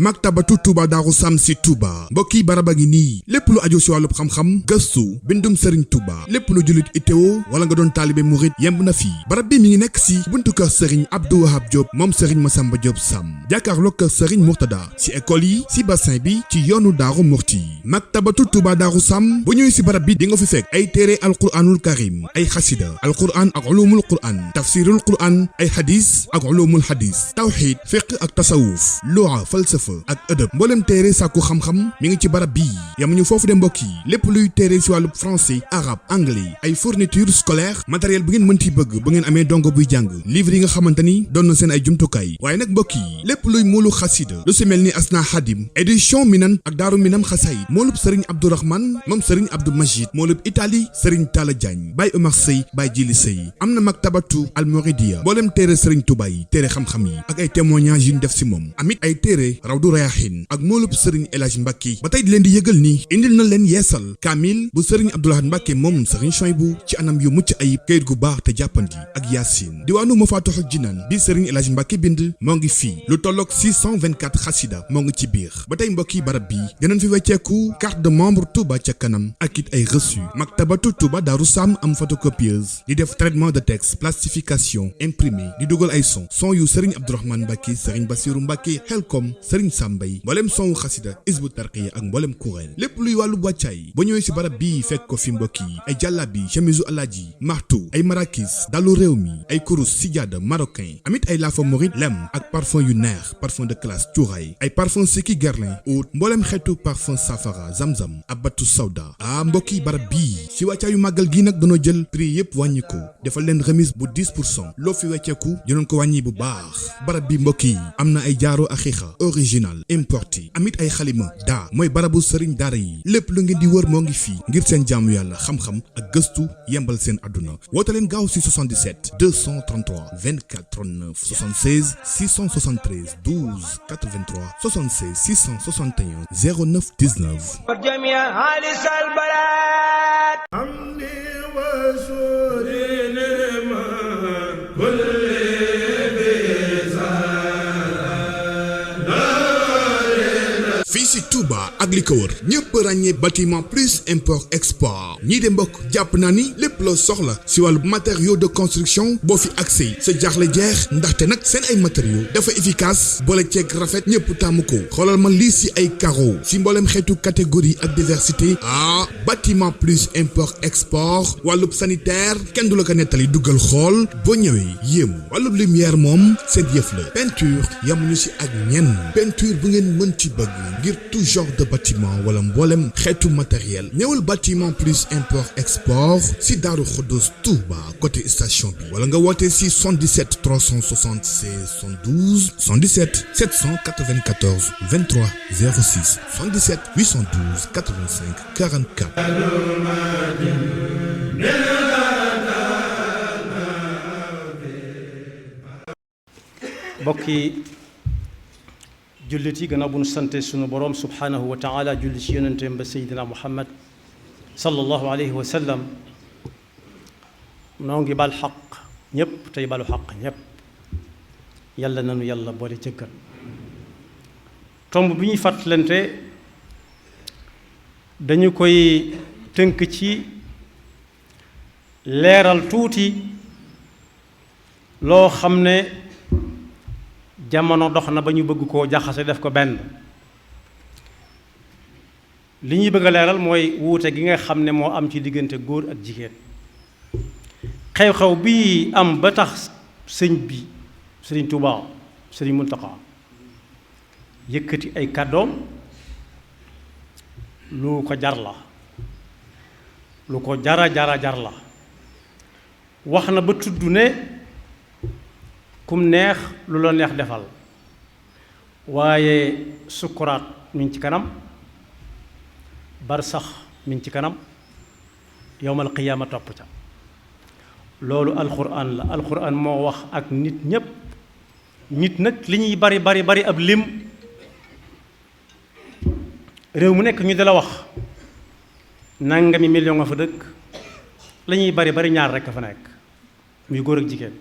maktabatu Touba Darou Sam si Touba mbokki baraba ngi nii lépp lu aju si wàllub xam-xam gëstu bindum Serigne Touba lépp lu jullit ittewo wala nga doon taalibe murit yemb na fii barab bi mi ngi nekk si buntu kër Serigne Abdou Wahab Diop moom Serigne Massamba Diop Sam jàkkaarloo kër Serigne Mourtada si école yi si bassin bi ci yoonu Daaru Murti maktabatu Touba Darou Sam bu ñëwee si barab bi di nga fi fekk ay téere alquranul karim ay xasida alquran ak ulumul quran tafsirul quran ay hadis ak ulumul hadis tawxid fiqh ak tasawuf lugha falsafa ak ëdëb mboolem téere sàkku xam-xam mi ngi ci barab bii yamuñu foofu de mbokk yi lépp luy téere si wàllu français arabe anglais ay fourniture scolaire matériel bu ngeen mënti bëgg bu ngeen amee dongo buy jàng livre yi nga xamante ni doon na seen ay jumtukaay waaye nag mbokk yi lépp luy moolu xasida lu si mel ni asna xadim édition minan ak daaru minam xasayid moolub sëriñ abdourahman moom sëriñ abdou majid moolub italie sëriñ talla diagne baay omar sëy baay jili sëy am na maktabatu almoridia mboolem téere sëriñ tuba yi téere xam-xam yi ak ay témoignages yu ñu def si moom amit ay téere rawdu rayahin ak moolub sëriñ El Hadj Mbacke ba tey di leen di yëgal ni indil na leen yeesal kaamil bu sëriñ Abdoulaye Mbacke moom sëriñ Chouaïbou ci anam yu mucc ayib kayit gu baax te jàppandi ak yaasin diwaanu Mafatihul Jinaan bi sëriñ El Hadj Mbacke bind moo ngi fii lu tolloog 624 xasida moo ngi ci biir ba tey mbokki barab bi dinañ fi wecceeku carte de membre Touba ca kanam ak it ay reçu maktabatu Touba Darou Sam am photocopieuse di def traitement de texte plastification imprimé di dugal ay son yu sëriñ Abdourahmane Mbacke sëriñ Bassirou Mbacke Xelkom sëriñ Sambay mboolem son xasida isbu tarqiya ak mboolem kuréel lépp luy wàllu wàccaay ba ñëwee si barab bii fekk ko fi mbokk yi ay jàllabi chemisu alaaji martu ay marakis dalu réew mi ay kurus sijaada marocain amit ay laafa morit lem ak parfum yu neex parfum de classe cuuraay ay parfum Siki Guerlain oud mboolem xeetu parfum safara zamzam abatu sawda mbokk yi barab bii si wàccaayu màggal gi nag dañoo jël prix yëpp wàññi ko defal leen remise bu 10% loo fi wecceeku dinañ ko wàññi bu baax barab bi mbokk yi am na ay jaaro axiixa original importé amit ay xalima daa mooy barabu sëriñ daara yi lépp lu ngeen di wër moo ngi fii ngir seen jaamu yàlla xam-xam ak gëstu yembal seen àdduna woote leen gaaw si 77 233 24 39 76 673 12 83 76 661 09 19 fii si Touba ak li ko wër ñëpp ràññee bâtiment plus import export ñii de mbokk jàpp naa ni lépp loo soxla si wàllu matériaux de construction boo fi accès sa jaaxle jeex ndaxte nag seen ay matériaux dafa efficace boole ceeg rafet ñëpp taamu ko xoolal ma lii si ay carreaux si mboolem xeetu catégorie ak diversité bâtiment plus import export wàllub sanitaire kenn du la ko nettali duggal xool boo ñëwee yéemu wàllub lumière moom seen yëf la peinture yamuñu si ak ñenn peinture bu ngeen mën ci bëgg ngir tout genre de bâtiment wala mboolem xeetu matériel ñëwal bâtiment plus import export si Daaru Xuddus Touba côté station bi wala nga woote si 77 376 72 77 794 23 06 77 812 85 44. bokki jullit yi gannaaw bu nu sante sunu borom subhanahu wa taala julli ci yonenteem ba seydina muhammad sallallahu alayhi wa sallam noo ngi bal xaq ñépp tey balu xaq ñépp yàlla nanu yàlla boole jëggal tomb bi ñuy fàttalante dañu koy tënk ci leeral tuuti loo xam ne jamono dox na ba ñu bëgg koo jaxase def ko benn li ñuy bëgg a leeral mooy wuute gi nga xam ne moo am ci diggante góor ak jigéen xew-xew bii am ba tax sëñ bi sëriñ Tuubaa sëriñ Muntaxa yëkkati ay kàddoom lu ko jar la lu ko jar la wax na ba tudd ne kum neex lu la neex defal waaye sukkuraat mi ngi ci kanam barsax mi ngi ci kanam yowmal qiyaama topp ca loolu alxuraan la alxuraan moo wax ak nit ñépp nit nag li ñuy bari ab lim réew mu nekk ñu di la wax nangami million nga fa dëkk la ñuy bari ñaar rekk a fa nekk muy góor ak jigéen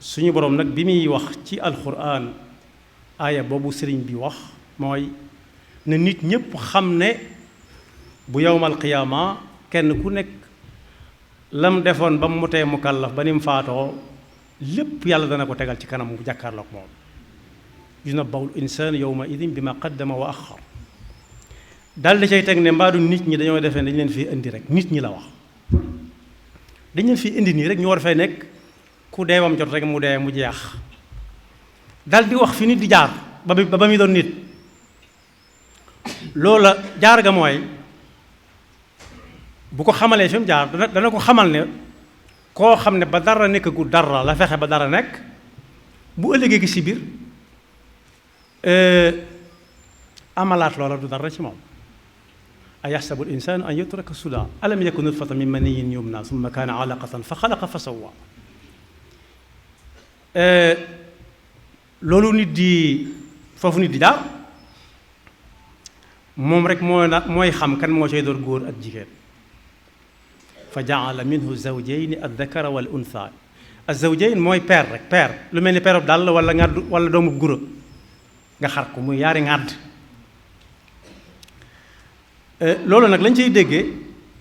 suñu boroom nag bi muy wax ci alxuraan aaya boobu sëriñ bi wax mooy ne nit ñépp xam ne bu yowmal qiyaama kenn ku nekk lam defoon ba mu motee mukallaf ba ni mu faatoo lépp yàlla dana ko tegal ci kanam mu jàkkaarloog moom yunabba'ul insaanu yawma idin bi ma qaddama wa axar dal di cay teg ne mbaadu nit ñi dañoo defee dañ leen fii indi rek nit ñi la wax dañ leen fii indi nii rek ñu war fay nekk ku deewam jot rek mu dee mu jeex dal di wax fi nit di jaar ba muy doon nit loola jaar ga mooy bu ko xamalee fi mu jaar dana ko xamal ne koo xam ne ba dara nekk gu dara la fexe ba dara nekk bu ëllëgee gi si biir amalaat loola du dara ci moom ayaxsabu l insaanu an yutraka suda alam yakun nutfatan min maniyyin yumna summa kaana alaqatan fa xalaqa fa sawwa loolu nit di foofu nit di jaar moom rek mooy xam kan moo cay door góor ak jigéen fa jaala minhu zawjayni addakara wal untha azawjayn mooy peer rek peer lu mel ni peerob dàll wala ngàdd wala doomu gura nga xar ko muy yaari ngàdd loolu nag lañ ciy déggee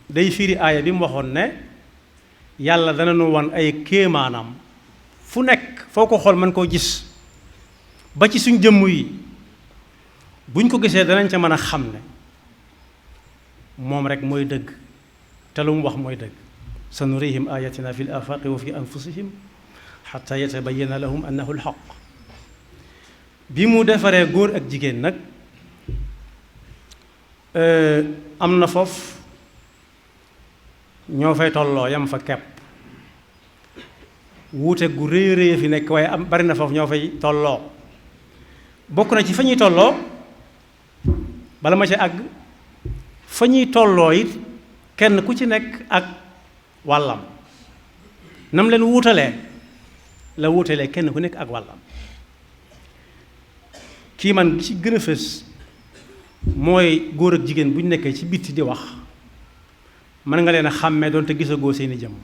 day firi aaya bi mu waxoon ne yàlla dana nu wan ay kéemaanam fu nekk foo ko xool mën koo gis ba ci suñ jëmm yi buñ ko gisee danañ ca mën a xam ne moom rek mooy dëgg te lu mu wax mooy dëgg sanurihim ayatina fi l afaqi wa fi anfusihim xata yatabayana lahum annahu lxaq bi mu defaree góor ak jigéen nag am na foofu ñoo fay tolloo yam fa kepp wuute gu rëy rëy fi nekk waaye am bari na foofu ñoo fay tolloo bokk na ci fa ñuy tolloo bala ma ci àgg fa ñuy tolloo it kenn ku ci nekk ak wàllam nam leen wuutalee la wuutalee kenn ku nekk ak wàllam kii man gi ci gën a fës mooy góor ak jigéen bu ñu nekkee ci bitti di wax mën nga leen a xàmmee doon te gisagoo seeni jëmm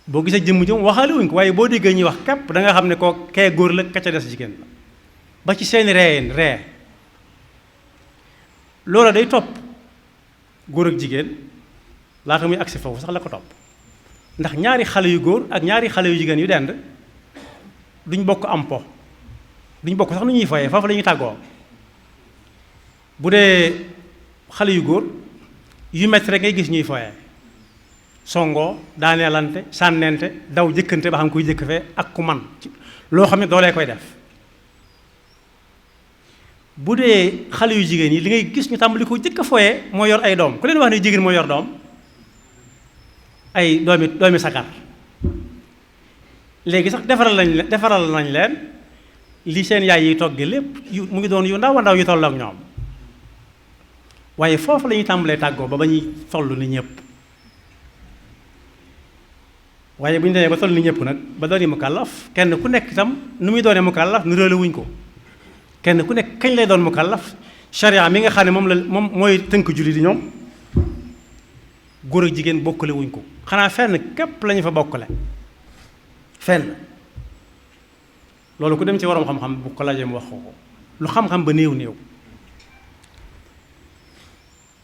boo gisee jëmm jëm waxaale wuñ ko waaye boo déggee ñuy wax képp da nga xam ne koo kee góor la ka ca des jigéen la ba ci seeni reeyeen ree loola day topp góor ak jigéen laata muy agsi foofu sax la ko topp ndax ñaari xale yu góor ak ñaari xale yu jigéen yu dend duñ bokk am po duñ bokk sax nu ñuy foyee foofu la ñuy tàggoo bu dee xale yu góor yu metti rek ngay gis ñuy foyee songoo daaneelante sànnente daw jëkkante ba xam kuy jëkk fee ak ku man loo xam ne doolee koy def bu dee xale yu jigéen yi li ngay gis ñu tàmbali ko jëkk a foyee moo yor ay doom ku leen wax ne jigéen moo yor doom ay doomi sakar léegi sax defaral nañ leen li seen yaay yi togge lépp mu ngi doon yu ndaw a ndaw yu toll ak ñoom waaye foofu la ñuy tàmbalee tàggoo ba ñuy toll ni ñëpp waaye bu ñu demee ba toll ni ñëpp nag ba dooni mukallaf kenn ku nekk itam nu muy doonee mukallaf nu réele wuñ ko kenn ku nekk kañ lay doon mukallaf sharia mi nga xam ne moom mooy tënk julli di ñoom góor ak jigéen bokkale wuñ ko xanaa fenn képp lañu fa bokkale fenn loolu ku dem ci waroom xam-xam bu ko laajee mu wax ko lu xam-xam ba néew néew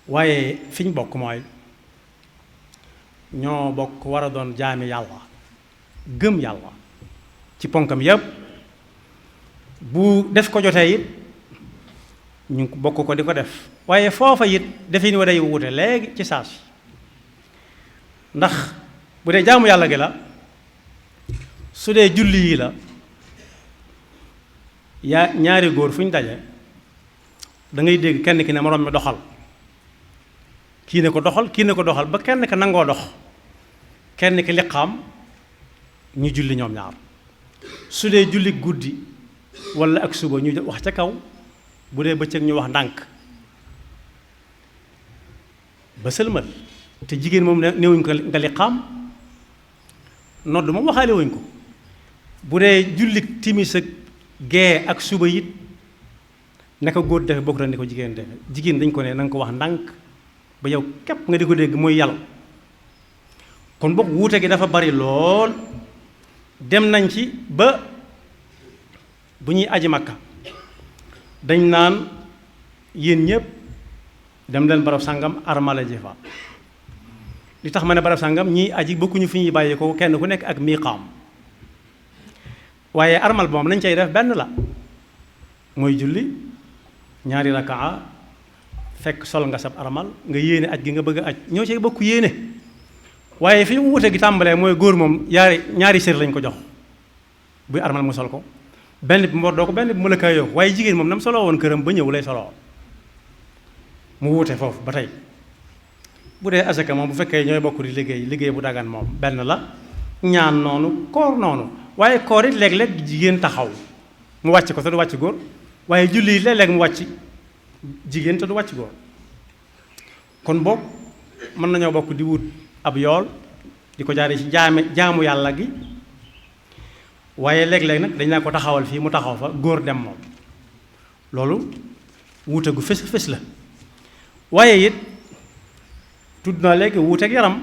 waaye fi ñu bokk mooy ñoo bokk war a doon jaami yàlla gëm yàlla ci ponkam yépp bu def ko jotee it ñu bokk ko di ko def waaye foofa it defin wa day wuute léegi ci saas ndax bu dee jaamu yàlla gi la su dee julli yi la yaa ñaari góor fu ñu daje da ngay dégg kenn ki ne moroom mi doxal kii ne ko doxal kii ne ko doxal ba kenn ka nangoo dox kenn ki liqaam ñu julli ñoom ñaar su dee julli guddi walla ak suba ñu wax ca kaw bu dee bëccëg ñu wax ndànk ba sëlmal te jigéen moom newuñ ko nga liqaam nodd moom waxaale wuñ ko bu dee julli timis ak gee ak suba it naka góor defe bokk na ni ko jigéen defe jigéen dañ ko ne na nga ko wax ndànk ba yow képp nga di ko dégg mooy yàlla kon boog wuute gi dafa bari lool dem nañ ci ba bu ñuy aji Makka dañ naan yéen ñëpp dem leen barab sàngam armala ji fa li tax ma ne barab sàngam ñii aji bokkuñu fi ñuy bàyyi ko kenn ku nekk ak miiqaam waaye armal ba moom nañ cay def benn la mooy julli ñaari rakaa fekk sol nga sab armal nga yéene aj gi nga bëgg a aj ñoo cay bokk yéene waaye fi mu wute gi tàmbalee mooy góor moom ñaari sër lañ ko jox buy armal mu sol ko benn bi mu war doo ko benn bi mu la kaayoo ko waaye jigéen moom nam soloo woon këram ba ñëw lay soloo mu wuute foofu ba tey bu dee asaka moom bu fekkee ñooy bokk di liggéey bu dagan moom benn la ñaan noonu koor noonu waaye koor it léeg-léeg jigéen taxaw mu wàcc ko te du wàcc góor waaye julli it léeg-léeg mu wàcc jigéen te du wàcc góor kon boog mën nañoo bokk di wut ab yool di ko jaaree ci jaamu yàlla gi waaye léeg-léeg nag dañ naa ko taxawal fii mu taxaw fa góor dem moom loolu wuute gu fës la waaye it tudd naa léegi wuuteeg yaram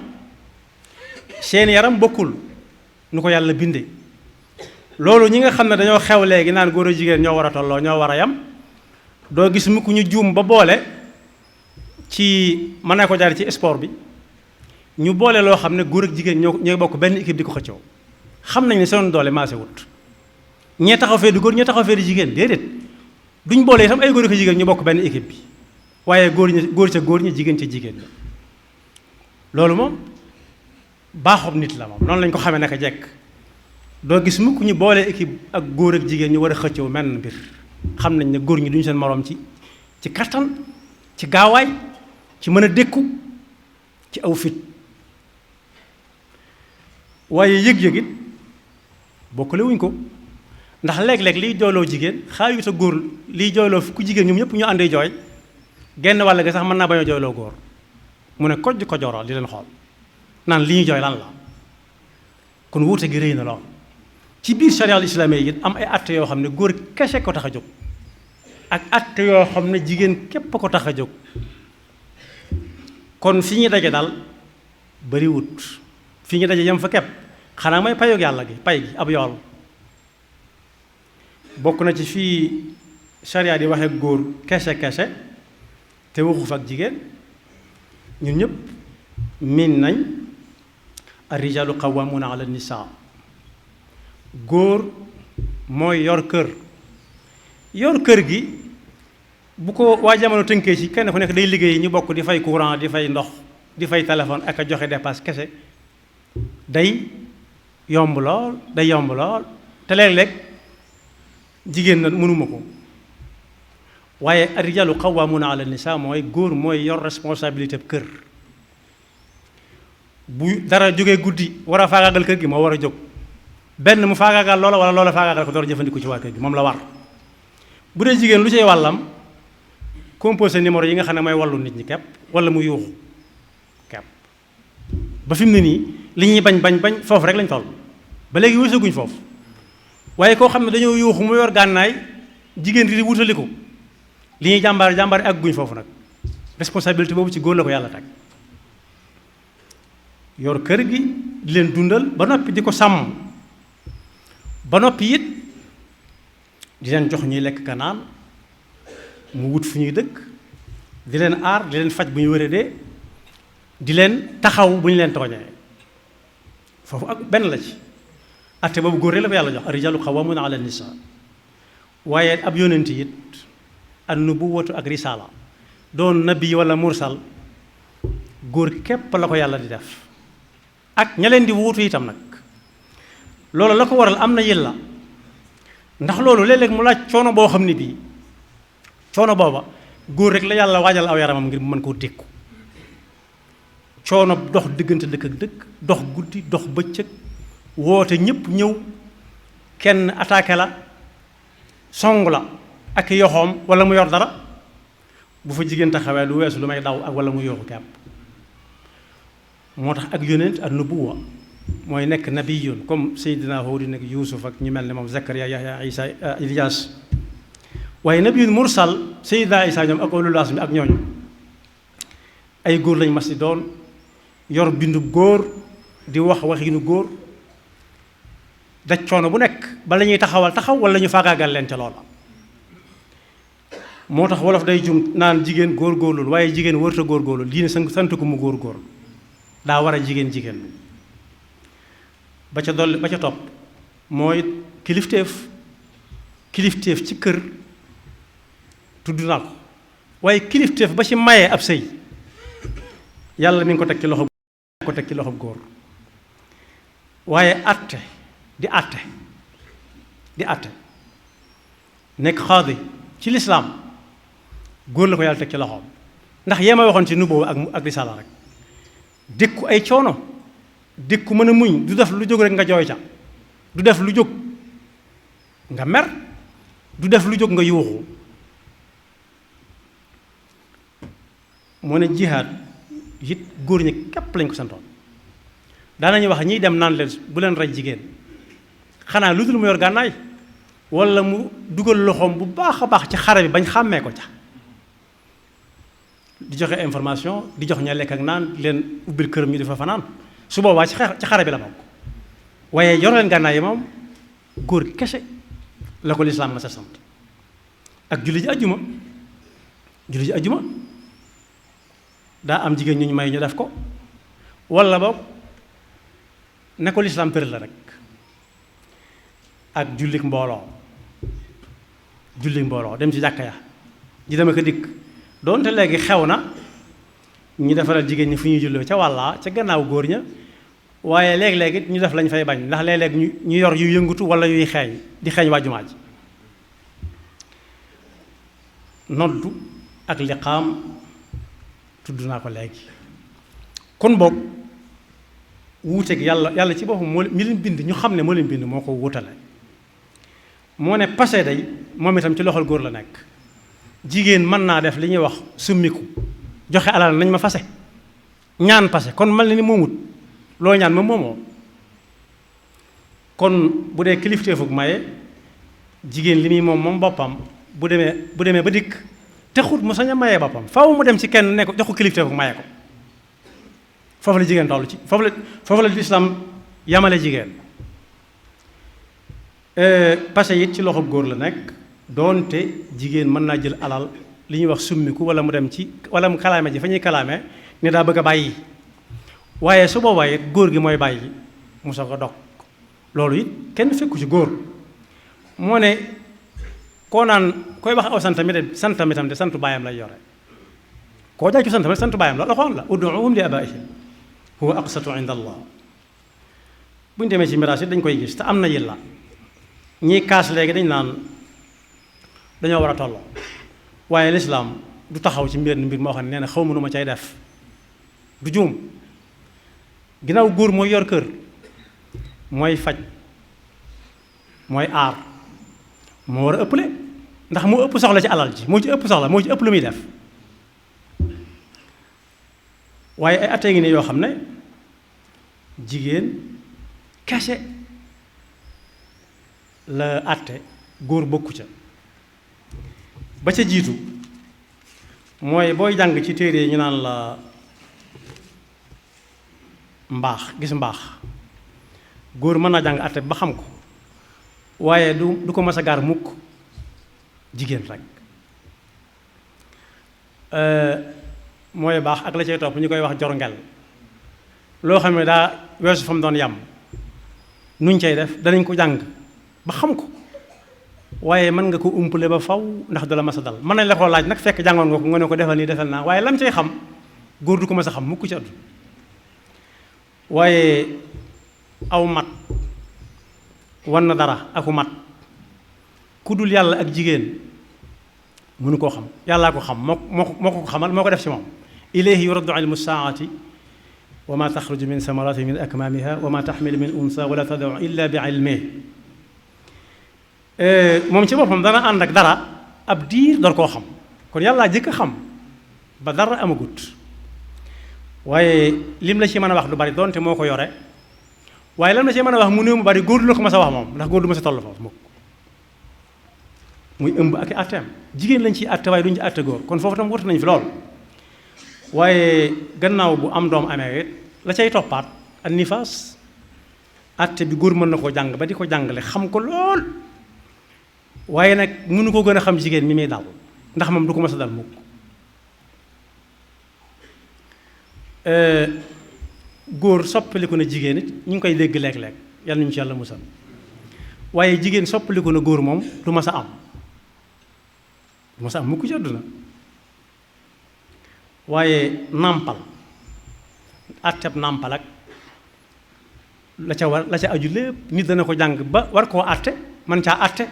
seen yaram bokkul nu ko yàlla binde loolu ñi nga xam ne dañoo xew léegi naan góor a jigéen ñoo war a tolloo ñoo war a yam doo gis mukk ñu juum ba boole ci mën naa ko jaar ci sport bi ñu boole loo xam ne góor ak jigéen ñooy bokk benn équipe di ko xëccoo xam nañ ne seen doole maase wut ñee taxaw fee di góor ñee taxaw fee di jigéen déedéet duñ boole itam ay góor ak jigéen ñu bokk benn équipe bi waaye góor ca góor ñi jigéen ca jigéen la loolu moom baaxob nit la moom noonu lañ ko xamee naka jekk doo gis mukk ñu boole équipe ak góor ak jigéen ñu war a xëccoo menn mbir xam nañ ne góor ñi duñu seen moroom ci kattan ci gaawaay ci mën a dékku ci aw fit waaye yëg-yëg it bokkale wuñ ko ndax léeg-léeg liy jooyloo jigéen xaayu sa góor liy jooyloo ku jigéen ñoom ñëpp ñu àndee jooy genn wàll ga sax mën naa bañ a jooyloo góor mu ne koj ko jooroo di leen xool naan li ñuy jooy lan la kon wuute gi rëy na lool ci biir charia al islaamiyya it am ay atte yoo xam ne góor kese ko tax a jóg ak atte yoo xam ne jigéen képp ko tax a jóg kon fi ñu daje daal bari wut fi ñu daje yem fa kepp xanaa mooy payoog yàlla gi pay gi ab yool bokk na ci fii charia di waxe góor kese te waxu fa ak jigéen ñun ñëpp miin nañ ar-rijaalu qawwaamuuna ala nisaa góor mooy yor kër gi bu ko waa jamono tënkee ci kenn ku nekk day liggéey ñu bokk di fay courant di fay ndox di fay téléphone ak a joxe dépasse kese day yomb lool te léeg-léeg jigéen na mënuma ko waaye ar-rijaalu qawwaamuuna ala nisaa mooy góor mooy yor responsabilité kër bu dara jógee guddi war a faagaagal kër gi moo war a jóg benn mu faagaagal loola wala loola faagaagal ko door jëfandiku ci waa kër gi moom la war bu dee jigéen lu cay wàllam composé numéro yi nga xam ne mooy wàllu nit ñi kepp wala mu yuuxu kepp ba fi mu ne nii li ñuy bañ foofu rek lañ toll ba léegi wësaguñ foofu waaye koo xam ne dañoo yuuxu mu yor gànnaay jigéen di wutaliku li ñuy jàmbaar ak guñ foofu nag responsabilité boobu ci góor la ko yàlla teg yor kër gi di leen dundal ba noppi di ko sàmm ba noppi it di leen jox ñuy lekk ka naan mu wut fu ñuy dëkk di leen aar di leen faj bu ñu wéradee di leen taxaw bu ñu leen tooñee foofu ak benn la ci atte boobu góor rek la ko yàlla jox ar-rijaalu qawwaamuuna ala nisaa waaye ab yónent it an-nubuwwatu ak risaala doon nabi wala mursal góor képp la ko yàlla di def ak ña leen di wuutu itam nag loolu la ko waral am na yilla ndax loolu léeg-léeg mu laaj coono boo xam ne bii coono booba góor rek la yàlla waajal aw yaramam ngir mu mën koo dékku coono dox diggante dëkk ak dëkk dox guddi dox bëccëg woote ñëpp ñëw kenn attaqué la song la ak yoxoom wala mu yor dara bu fa jigéen taxawee lu weesu lu may daw ak wala mu yooxu kepp moo tax ak yónent ak nubuwa mooy nekk nabiyun comme Seydina Huud nekk Yuusuf ak ñu mel ne moom Zakariya Yahya Isa Ilyaas waaye nabiyun mursal Seydina Isa ñoom ak ulul azmi ak ñooñu ay góor lañ mas di doon yor bindu góor di wax waxinu góor daj coono bu nekk bala ñuy taxaw wala ñu faagaagal leen ca loola. moo tax wolof day jum naan jigéen góorgóorlul waaye jigéen wërta góorgóorlul diine sant ko mu góorgóorlu daa war a jigéen ba ca dolli ba ca topp mooy kilifteef ci kër tudd naa ko waaye kilifteef ba ci maye ab sëy yàlla mi ngi ko teg ci loxo góor waaye di àtte nekk xaadi ci lislaam góor la ko yàlla teg ci loxoom ndax yee ma waxoon ci nuboo ak risaala rek dékku ay coono dékku mën a muñ du def lu jóg rek nga jooy ca du def lu jóg nga mer du def lu jóg nga yuuxu moo ne jihaad it góor ñi képp lañ ko santoon daanañu wax ñiy dem naan leen bu leen rey jigéen xanaa lu dul mu yor gànnaay walla mu dugal loxoom bu baax a baax ci xare bi bañ xàmmee ko ca di joxe information di jox ña lekk ak naan leen ubbil këram ñu dafa fanaan su boobaa ci xare bi la bokk waaye yor leen gànnaay yi moom góor kese la ko lislaam ma sa sant ak julli ji ajjuma daa am jigéen ñu may ñu def ko walla boog ne ko lislaam tëral la rek ak jullik mbooloo dem ci jàkka ya ji dama ko dikk doonte léegi xew na ñu defaral jigéen ñi fu ñuy julloo ca wàllaa ca gannaaw góor ña waaye léeg-léegi ñu def lañ fay bañ ndax léeg-léeg ñu yor yu yëngutu walla yuy xeeñ di xeeñ waa jumaa ji noddu ak liqaam tudd naa ko léegi kon boog wuuteeg yàlla ci boppam mi leen bind ñu xam ne moo leen bind moo ko wutale moo ne passé day moom itam ci loxol góor la nekk jigéen mën naa def li ñuy wax summiku joxe alal nañ ma fase ñaan passé kon mel na ni moomut loo ñaan ma moomoo kon bu dee kilifteefug maye jigéen li muy moom boppam bu demee ba dikk texut mu sañ a mayee boppam faaw mu dem ci kenn ne ko jox ko kilifteefug maye ko foofu la jigéen toll ci foofu la lislaam yamale jigéen passé it ci loxo góor la nekk doonte jigéen mën naa jël alal li ñuy wax summiku wala mu dem ci wala mu kalaame ji fa ñuy kalaame ne daa bëgg a bàyyi waaye su boobaa it góor gi mooy bàyyi mu soog a dog loolu it kenn fekku ci góor moo ne koo naan koy wax aw santam itam de santu baayam lay yore koo jaay ci santam santu baayam la Alxuraan la ud'uuhum li abaa'ihim huwa aqsatu inda Allah bu ñu demee ci miraas it dañ koy gis te am na yilla ñiy kaas léegi dañ naan dañoo war a tolloo waaye lislaam du taxaw ci mbir moo xam ne nee na xaw ma nu ma cay def du juum ginnaaw góor mooy yor kër mooy faj mooy aar moo war a ëpple ndax moo ëpp soxla ci alal ji moo ci ëpp soxla moo ci ëpp lu muy def waaye ay attee ngi ne yoo xam ne jigéen kese la atte góor bokku ca ba ca jiitu mooy booy jàng ci téere ñu naan la gis mbaax góor mën naa jàng atte ba xam ko waaye du ko mas a gaar mukk jigéen rek mooy baax ak la cay topp ñu koy wax jorngel loo xam ne daa weesu fa mu doon yam nuñ cay def danañ ko jàng ba xam ko waaye mën nga ko umpale ba faw ndax du la mas a dal mën nañ la ko laaj nag fekk jàngoon nga ko nga ne ko defal nii defal naa waaye lam cay xam góor du ko mas a xam mukk ci àdduna waaye aw mat wan na dara aku mat ku dul yàlla ak jigéen mënu koo xam yàllaa ko xam moo ko xamal moo ko def ci moom ilayhi yuraddu ilmu saati wa ma taxruju min samarati min akmamiha wa ma taxmilu min unsa wala tadau illa bi ilmihi moom ci boppam dana ànd ak dara ab diir door koo xam kon yàllaa jëkk a xam ba dara amagut waaye lim la ci mën a wax du bari doonte moo ko yore waaye lam la ci mën a wax mu néew mu bari góor du la ko mas a wax moom ndax góor du ma sa toll foofu mukk muy ëmb ak i atteem jigéen lañ ciy atte waaye duñ ci atte góor kon foofu tam wut nañ fi lool waaye gannaaw bu am doom amee it la cay toppaat ak nifaas àtte bi góor mën na koo jàng ba di ko jàngale xam ko lool waaye nag mënu ko gën a xam jigéen mi muy dal ndax moom du ko mës a dal mukk góor soppaliku na jigéen it ñu ngi koy dégg léeg-léeg yàlla nañu ci yàlla musal waaye jigéen soppaliku na góor moom du mës a am du mës a am mukk ci àdduna waaye nàmpal àtteb nàmpal ak la ca aju lépp nit dana ko jàng ba war koo àtte man caa àtte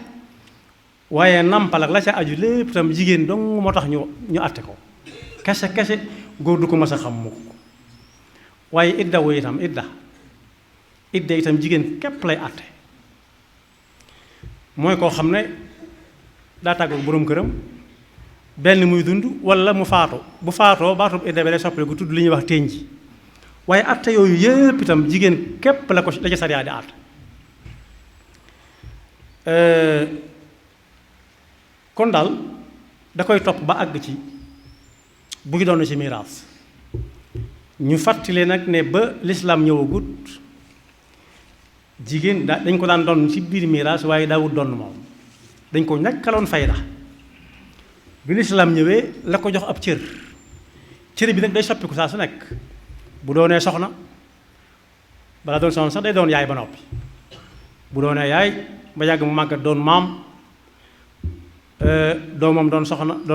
waaye nàmpal ak la ca aju lépp itam jigéen dong moo tax ñu àtte ko kese góor du ko mës a xam mukk waaye idda wu itam idda itam jigéen képp lay àtte mooy koo xam ne daa tàggu boroom këram benn muy dund walla mu faatu bu faatoo baatub idda bi lay soppale ku tudd li ñuy wax ténj ji waaye àtte yooyu yépp itam jigéen képp la ci sariya di àtte kon daal da koy topp ba àgg ci buy doon ci miraas ñu fàttali nag ne ba lislaam ñëwagut jigéen dañ ko daan doon ci biir miraas waaye daawut doon moom dañ ko ñàkkaloon fayda bi lislaam ñëwee la ko jox ab cër bi nag day soppiku saa su nekk bu doonee soxna balaa doon soxna sax day doon yaay ba noppi bu doonee yaay ba yàgg mu màggat doon maam doomam doon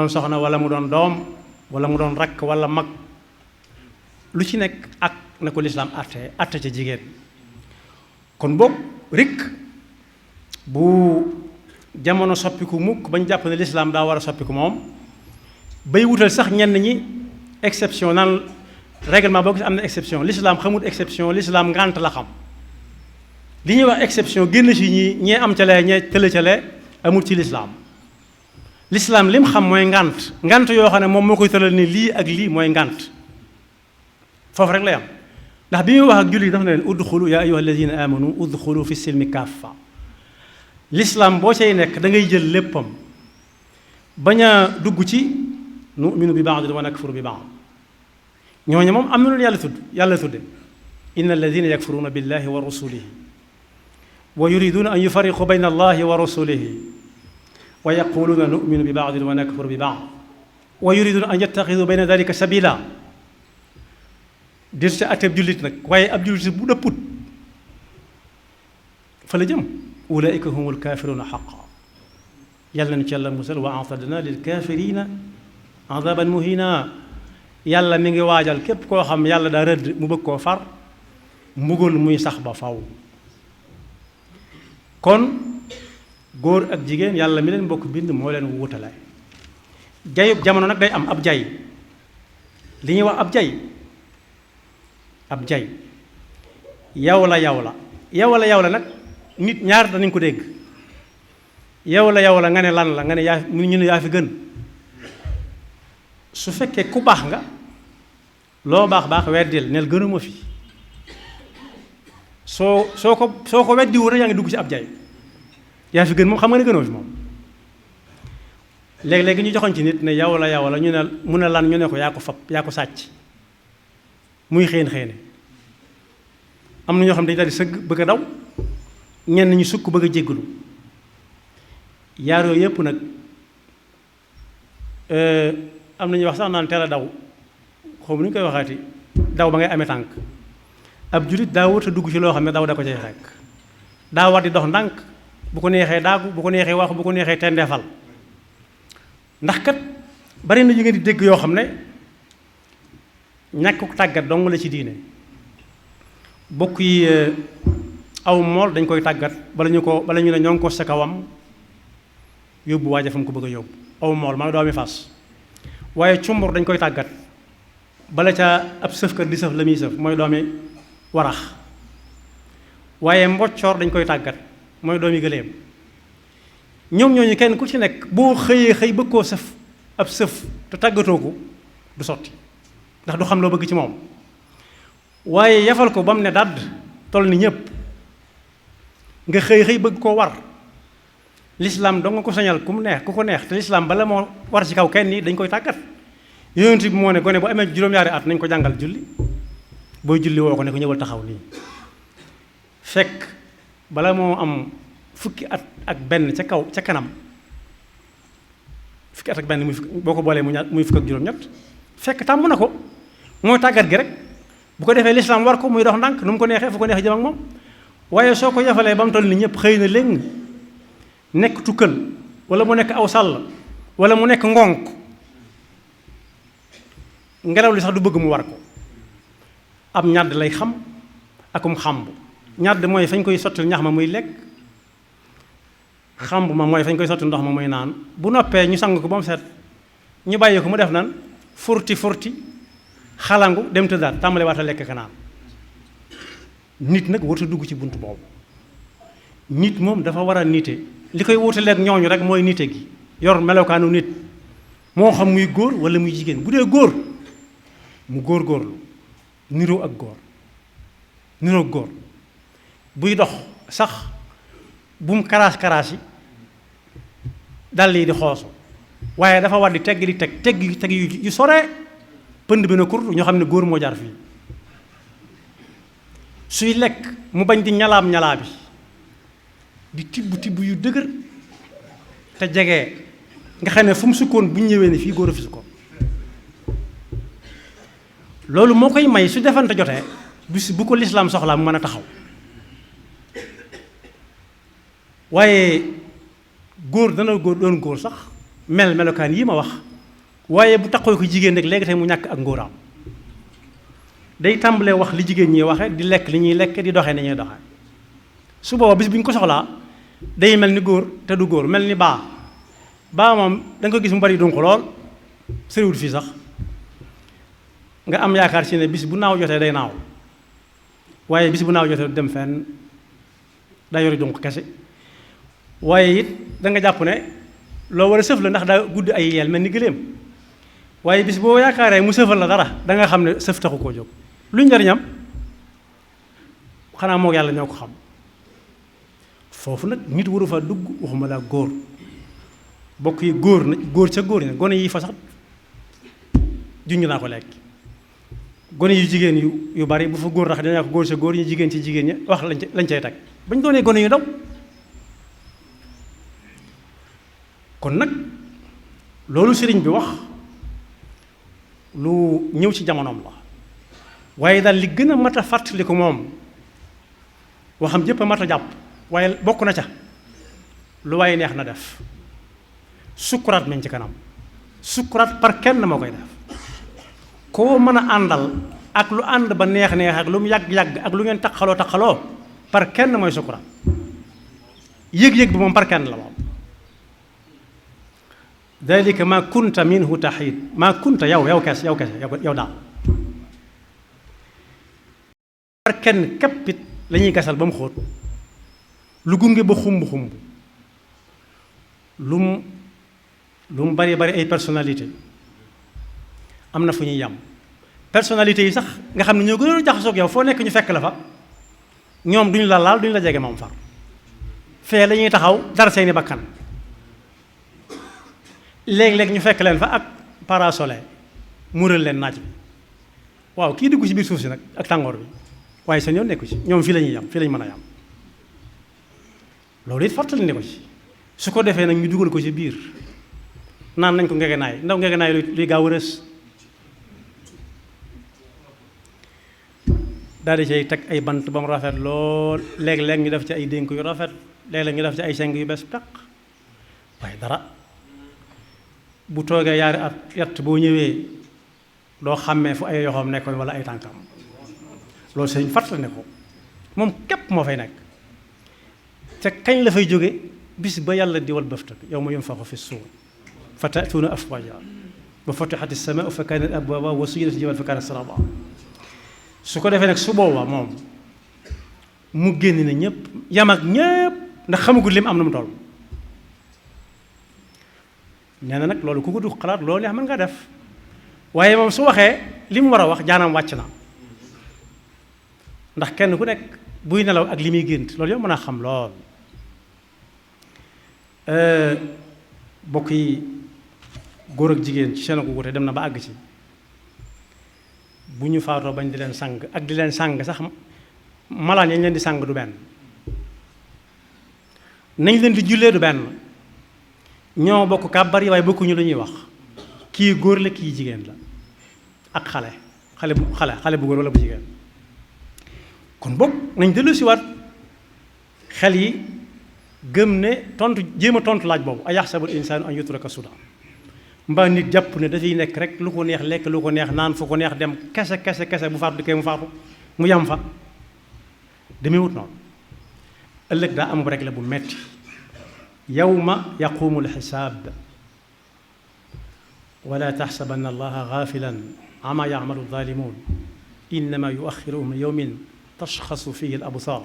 soxna wala mu doon doom wala mu doon rakk wala mag lu ci nekk ak na ko lislaam àtte ca jigéen kon boog rek bu jamono soppiku mukk bañ jàpp ne lislaam daa war a soppiku moom bay wutal sax ñenn ñi exception naan règlement boo gis am na exception lislaam xamul exception lislaam ngànt la xam li ñuy wax exception génn ci ñee am ca lee ñee tële ca lee amul ci lislaam lislaam lim xam mooy ngànt yoo xam ne moom moo koy tëral ni lii ak lii mooy ngànt foofu rek lay am ndax bi muy wax ak julli dafa ne leen udxulu yaa ayyuha alladina amanu udxulu fi silmi kaffa lislaam boo cay nekk da ngay jël léppam bañ a dugg ci nu'minu bi ba'd wa nakfuru bi ba'd ñooñu moom am na lu yàlla tudde inna alladina yakfuruna billahi wa rusulihi wa yuriduna an yufarriqu bayna allahi wa rusulihi wa yaquluna nu'minu bi ba'd wa nakfuru bi ba'd wa yuriduna an yattaxidu bayna dalika sabila dir ca atteeb jullit nag waaye ab jullit bu dëpput fa la jëm ulaika humul kafiruna xaqa yàlla nañu ci yàlla musal wa atadna lil kafirina adaban muhina yàlla mi ngi waajal képp koo xam yàlla daa rëdd mu bëgg koo far mbugal muy sax ba faw kon góor ak jigéen yàlla mi leen bokk bind moo leen wutale jayub jamono nag day am ab jay li ñuy wax ab jay yow la nag nit ñaar danañ ko dégg yow la nga ne lan la nga ne ñu ne yaa fi gën su fekkee ku baax nga loo baax weddil nel gënuma fi soo ko weddiwu rek yaa ngi dugg ci ab jay yaa fi gën moom xam nga ne gënoo fi moom léegi-léegi ñu joxoon ci nit ne yow la ñu ne mu ne lan ñu ne ko yaa ko fab yaa ko sàcc muy xéene am na ñoo xam ne dañu daal di sëgg bëgg a daw ñenn ñu sukk bëgg a jéggalu yaar yooyu yëpp nag am na ñuy wax sax naan teel a daw xaw ma nu ñu koy waxaati daw ba ngay amee tànk ab julit daa wut a dugg ci loo xam ne daw da ko cay fekk daa war di dox ndànk bu ko neexee daagu bu ko neexee waxu bu ko neexee tendeefal ndax kat bari na yu ngeen di dégg yoo xam ne ñàkk tàggat dong la ci diine bokk yi aw mool dañ koy tàggat bala ñu ne ñoo ngi ko sa kawam yóbbu waaja fa mu ko bëgg a yóbbu aw mool maa doomi fas waaye cumbur dañ koy tàggat bala ca ab sëfkat di sëf la muy sëf mooy doomi warax waaye mboccoor dañ koy tàggat mooy doomi gëléem ñoom ñooñu kenn ku ci nekk boo xëy bëgg koo sëf ab sëf te tàggatoo ko du sotti ndax du xam loo bëgg ci moom waaye yafal ko ba mu ne dàdd toll ni ñépp nga xëy bëgg koo war lislaam doo nga ko sañal ku ko neex te lislaam bala moo war ci kaw kenn ni dañ koy tàggat yonent bi moo ne gone bu amee juróom-ñaari at nañ ko jàngal julli booy julli woo ko ne ko ñëwal taxaw nii fekk bala moo am fukki at ak benn ca kaw ca kanam fukki at ak benn muy boo ko boolee muy fukk ak juróom-ñett fekk tàmm na ko mooy tàggat gi rek bu ko defee lislaam war ko muy dox ndànk nu mu ko neexee fu ko neexee jëm ak moom waaye soo ko yafalee ba mu toll ni ñëpp xëy na léegi nekk tukkal wala mu nekk aw sàll wala mu nekk ngonk ngelaw li sax du bëgg mu war ko ab ñàdd lay xam akum xamb ñàdd mooy fañ koy sotti ñax ma muy lekk xamb ma mooy fañ koy sotti ndox ma muy naan bu noppee ñu sang ko ba mu set ñu bàyyi ko mu def nan furti xalangu dem tëddaat tàmbale waata lekk ka naan nit nag warut a dugg ci bunt boobu nit moom dafa war a nite li koy wutaleeg ñooñu rek mooy nite gi yor melokaanu nit moo xam muy góor wala muy jigéen bu dee góor mu góor-góorlu niroo ak góor buy dox sax bu mu karaas yi dal yi di xoosu waaye dafa war di tegg yu sore pënd bi na kur ñoo xam ne góor moo jaar fii suy lekk mu bañ di ñalaam bi di tibb yu dëgër te jege nga xam ne fu mu sukkoon bu ñu ñëwee ne fii góor a fi sukkoon loolu moo koy may su defante jotee bis bu ko lislaam soxlaa mu mën a taxaw waaye góor dana doon góor sax melokaan yi ma wax waaye bu taxoo ko jigéen rek léegi tey mu ñàkk ak ngóoraam day tàmbalee wax li jigéen ñi waxe di lekk li ñuy lekk di doxee ni ñuy doxee su booba bis bu ñu ko soxlaa day mel ni góor te du góor mel ni baa moom da nga ko gis mu bari dunq lool sëriwul fii sax nga am yaakaar si ne bis bu naaw jotee day naaw waaye bis bu naaw jotee du dem fenn daa yori dunq kese waaye it da nga jàpp ne loo war a sëf la ndax daa gudd ay yeel mel ni gëléem waaye bis boo yaakaaree mu sëfal la dara da nga xam ne sëf taxu koo jóg luy njariñam xanaa moo yàlla ñoo ko xam foofu nag nit waru fa dugg waxuma laa góor bokk yi góor ca góor ña gone yi fa sax junj naa ko lekk gone yu jigéen yu bari bu fa góor tax dañaa ko góor ca góor ñu jigéen ci jigéen ña wax lañ cay teg bañ doonee gone yu ndaw kon nag loolu sëriñ bi wax lu ñëw ci jamonoom la waaye daal li gën a mat a fàttali ko moom waxam jëpp a mat a jàpp waaye bokk na ca lu waaye neex na def sukkuraat meñ ci kanam sukkuraat par kenn moo koy def koo mën a àndal ak lu ànd ba neex ak lu mu yàgg-yàgg ak lu ngeen taxaloo par kenn mooy sukkuraat yëg-yëg bi moom par kenn la moom dalika ma kunta minhu taxiid ma kunta yow kese yow daal par kenn képpit la ñuy gasal ba mu xóot lu gunge ba xumb lu mu bari ay personnalité am na fu ñuy yam personnalité yi sax nga xam ne ñoo gën a jaxasoog yow foo nekk ñu fekk la fa ñoom duñu la laal duñu la jege moom far fee la ñuy taxaw dara seeni bakkan léeg-léeg ñu fekk leen fa ak parasole mural leen naaj bi waaw kii dugg ci biir suuf si nag ak tàngoor bi waaye seen yoon nekku ci ñoom fii la ñuy yam fii la ñu mën a yam loolu it fàttali ne ko ci su ko defee nag ñu dugal ko ci biir naan nañ ko ngegenaay ndaw ngegenaay luy gaaw a rës daal di cay teg ay bant ba mu rafet lool léeg-léeg ñu def ci ay dénk yu rafet léeg-léeg ñu def ci ay seng yu bees peq waaye dara bu toogee yaari at yett boo ñëwee doo xàmmee fu ay yoxoom nekkoon wala ay tànkam loolu sëñ fàttali ne ko moom képp moo fay nekk te kañ la fay jóge bis ba yàlla di wal bëfta yawma yunfaxu fi suur fa ta'tuuna afwaaja wa futixati samaau fa kaanat abwaaba wa suyirat jibaal fa kaanat saraaba su ko defee nag su boobaa moom mu génn ne ñëpp yam ak ñëpp ndax xamagul lim am na mu toll nee na nag loolu ku ko du xalaat loolu neex mën nga def waaye moom su waxee li mu war a wax jaanam wàcc na ndax kenn ku nekk buy nelaw ak li muy gént loolu yow mën a xam lool bokk yi góor ak jigéen ci seen ko wute dem na ba àgg ci bu ñu faatoo bañ di leen sang ak di leen sang sax malaan yañ leen di sàng du benn, nañ leen di jullee du benn, ñoo bokk kàbbar yi waaye bokkuñu lu ñuy wax, kii góor la kii jigéen la ak xale bu góor wala bu jigéen. kon boog nañ dellu si waat xel yi gëm ne jéem a tontu laaj boobu a yaxsabul insaanu an yutraka suda, mbaa nit jàpp ne dafay nekk rek lu ko neex lekk, lu ko neex naan, fu ko neex dem kese bu faatu di koy mu faatu mu yam fa. demee wut noonu, ëllëg daa amub rek la bu metti, yawma yaqumu lxisaab wala taxsabanna allaha gaafilan amma yacmalu zaalimuun innama yuaxiruhum yawmin tashxasu fihi al absaar.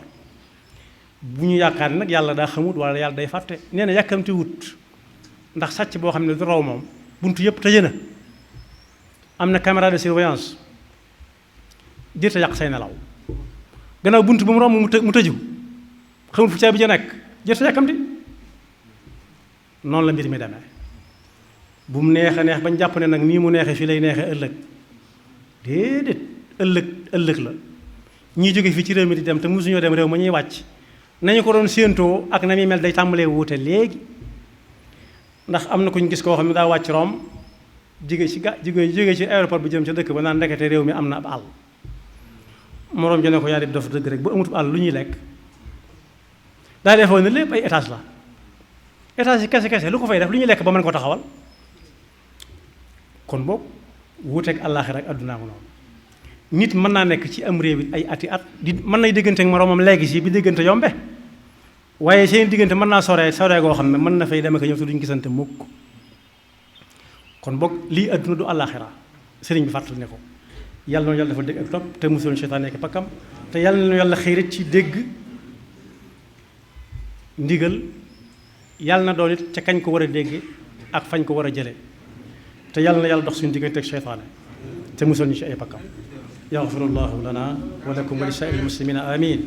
bu ñu yaakaar ne nag yàlla daa xamut wala yàlla day fàtte, nee na yàkkamti wut, ndax sàcc boo xam ne du raw moom buntu yëpp tëje na, am na caméra de surveillance, jërta yàq say nelaw, gannaaw bunt bu mu romb mu tëju, xamul fu caabi ja nekk, jërta yàkkamti. noonu la mbir mi demee, bu mu neex a neex bañ jàpp ne nag nii mu neexee fii lay neexee ëllëg, déedéet, ëllëg la. ñii jóge fii ci réew mi di dem te mosuñoo dem réew ma ñuy wàcc, nañu ko doon séentoo ak na muy mel day tàmbalee wuute léegi. ndax am na ku ñu gis koo xam ne daa wàcc Rome jóge ci aéroport bi jëm ca dëkk ba naan ndekete réew mi am na ab àll. moroom ji ne ko yaa di dof dëgg rek bu amut àll lu ñuy lekk. daa defoon ne lépp ay étage la, étage yi kese lu ko fay def lu ñuy lekk ba mën ko taxawal. kon boog wuuteeg àllaaxira ak addunaa ko noonu. nit mën naa nekk ci am réew it ay ati at di mën nay diggante ak moroomam léegi si bi diggante yombe, waaye seen diggante mën naa sore goo xam ne mën na fay dem ak ñëw te duñ gisante mukk. kon boog lii adduna du àllaaxira, sëriñ bi fàttali ne ko yàlla na yàlla dafa dégg ak topp te musul seytaan nekk pakkam, te yàlla na yàlla xëy ci dégg ndigal, yàlla na doon it ca kañ ko war a dégg ak fañ ko war a jële, te yàlla na yàlla dox suñu diggante ak seytaane te musul ñu ci ay pakkam. yaxfirullahu lana wa lakum wa li saa'iril muslimina amin.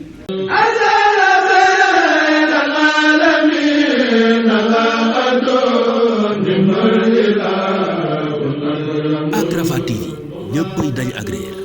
ak Rafah TV ñëppay dañ agréer.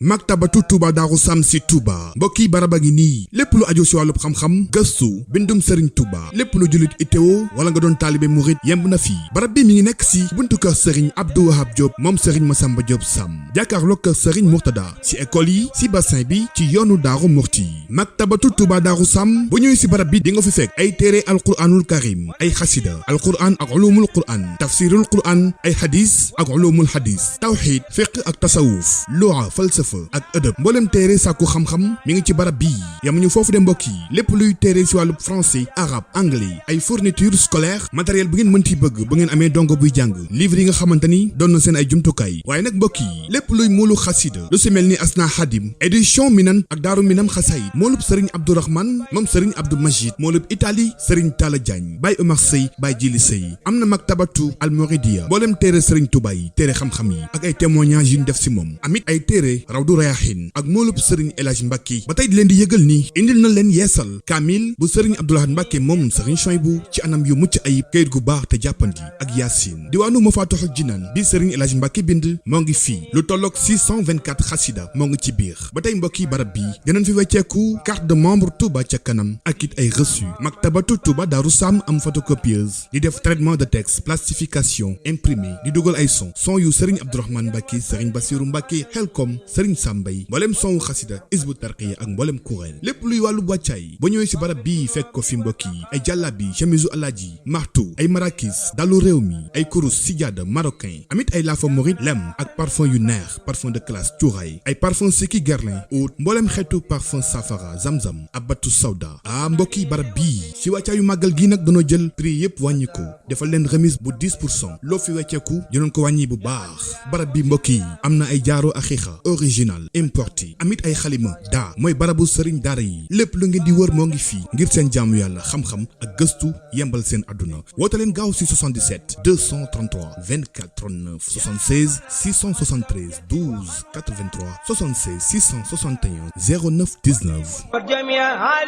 maktabatu Touba Darou Sam si Touba mbokki baraba ngi nii lépp lu aju si wàllub xam-xam gëstu bindum Serigne Touba lépp lu jullit ittewo wala nga doon taalibe murit yemb na fii. barab bi mi ngi nekk si buntu kër Serigne Abdou Wahab Diop moom Serigne Massamba Diop Sam jàkkaarloo kër Serigne Mourtada si école yi si bassin bi ci yoonu Daaru Murti. maktabatu Touba Darou Sam bu ñëwee si barab bi di nga fi fekk ay téere alquranul karim, ay xasida alquran ak ulumul quran, tafsirul quran, ay hadis ak ulumul hadis, tawxid fiqh ak tasawuf, lugha falsafa ak ëdëb. mboolem téere sàkku xam-xam mi ngi ci barab bii. yamuñu foofu de mbokk yi, lépp luy téere si wàllu français, arabe, anglais, ay fourniture scolaire, matériel bu ngeen mënti bëgg bu ngeen amee dongo buy jàng, livre yi nga xamante ni doon na seen ay jumtukaay. waaye nag mbokk yi, lépp luy moolu xasida lu si mel ni Asna Xadim, édition Minan ak Daaru Minam xasaayid, moolub Serigne Abdourahman moom Serigne Abdou Majid, moolub Italie Serigne Talla Diagne, Baye Omar Sey, Baye Jili Sey. am na maktabatu Almoridia, mboolem téere Serigne Touba yi, téere xam-xam yi ak ay témoignages yu ñu def si moom. amit ay téere Rawdu Rayaahin ak moolub Serigne El Hadj Mbacke. ba tey di leen di yëgal ni indil na leen yeesal kaamil bu Serigne Abdou Lahad Mbacke moom Serigne Chouaïbou ci anam yu mucc ayib, kayit gu baax te jàppandi ak Yaasin. diwaanu Mafatihul Jinaan bi Serigne El Hadj Mbacke bind moo ngi fii. lu tolloog 624 xasida moo ngi ci biir. ba tey mbokki barab bi dinañ fi wecceeku carte de membre Touba ca kanam ak it ay reçu. maktabatu Touba Darou Sam am photocopieuse di def traitement de texte, plastification, imprimé, di dugal ay son yu Serigne Abdourahmane Mbacke, Serigne Bassirou Mbacke, Xelkom, Serigne Sambay, mboolem son xasida Hizbut Tarqiyyah ak mboolem kuréel. lépp luy wàllu wàccaay ba ñëwee si barab bii fekk ko fi mbokk yi. ay jàllabi, chemisu alaaji, martu, ay marakis, dalu réew mi, ay kurus, sijaada marocain, amit ay laafa morit, lem ak parfum yu neex, parfum de classe, cuuraay, ay parfum Seki Guerlain, oud, mboolem xeetu parfum safara, zamzam, abatu sawda. mbokki barab bii si wàccaayu màggal gi nag dañoo jël prix yëpp wàññi ko, defal leen remise bu 10%. loo fi wecceeku dinañ ko wàññi bu baax. barab bi mbokk yi am na ay jaaro axiixa original importé, amit ay xalima daa mooy barabu sëriñ daara yi. lépp lu ngeen di wër moo ngi fii ngir seen jaamu yàlla, xam-xam ak gëstu yembal seen àdduna. woote leen gaaw si 77 233 24 39 76 673 12 83 76 661 09 19.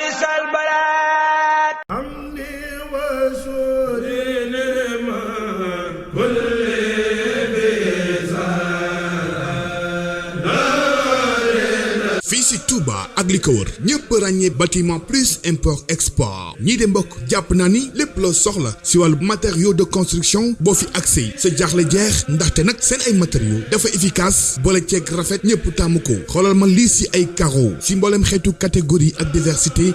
si Touba ak li ko wër ñëpp ràññee bâtiment plus import export ñii de mbokk jàpp naa ni lépp loo soxla si wàllu matériaux de construction boo fi accès sa jaaxle jeex ndaxte nag seen ay matériaux dafa efficace boole ceeg rafet ñëpp tàmm ko xoolal ma lii si ay carreaux si mboolem xeetu catégorie ak diversité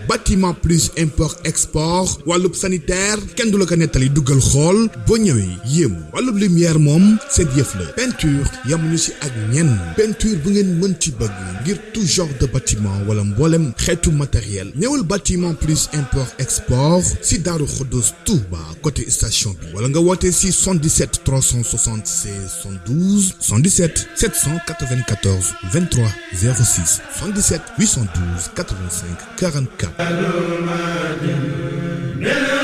bâtiment plus import export wàllub sanitaire kenn du la ko nettali duggal xool boo ñëwee yéemu wàllub lumière moom seen yëf la peinture yamuñu si ak ñenn peinture bu ngeen mën ci bëgg ngir tout genre de bâtiment wala mboolem xeetu matériel ñëwal bâtiment plus import export si Daaru Xuddus Touba côté station bi wala nga woote si 77 376 72 77 794 23 06 77 812 85 44